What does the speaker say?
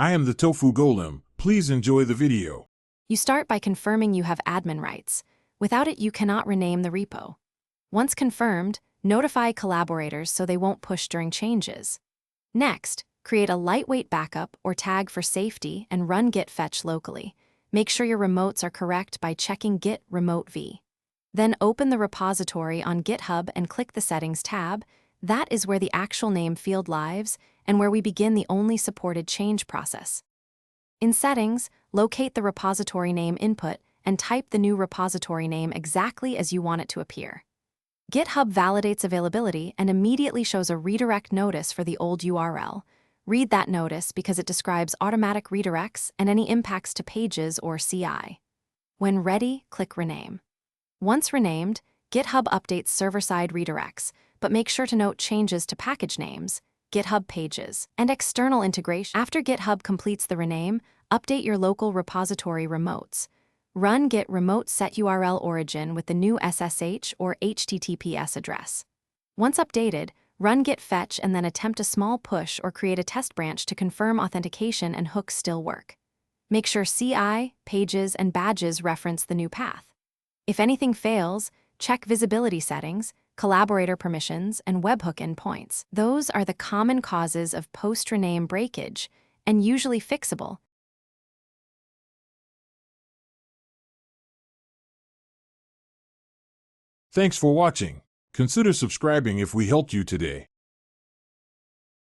I am the Tofu Golem. Please enjoy the video. You start by confirming you have admin rights. Without it, you cannot rename the repo. Once confirmed, notify collaborators so they won't push during changes. Next, create a lightweight backup or tag for safety and run git fetch locally. Make sure your remotes are correct by checking git remote v. Then open the repository on GitHub and click the Settings tab. That is where the actual name field lives and where we begin the only supported change process. In Settings, locate the repository name input and type the new repository name exactly as you want it to appear. GitHub validates availability and immediately shows a redirect notice for the old URL. Read that notice because it describes automatic redirects and any impacts to pages or CI. When ready, click Rename. Once renamed, GitHub updates server-side redirects, but make sure to note changes to package names, GitHub pages, and external integration. After GitHub completes the rename, update your local repository remotes. Run git remote set URL origin with the new SSH or HTTPS address. Once updated, run git fetch and then attempt a small push or create a test branch to confirm authentication and hooks still work. Make sure CI, pages, and badges reference the new path. If anything fails, check visibility settings, collaborator permissions, and webhook endpoints. Those are the common causes of post-rename breakage and usually fixable. Thanks for watching. Consider subscribing if we helped you today.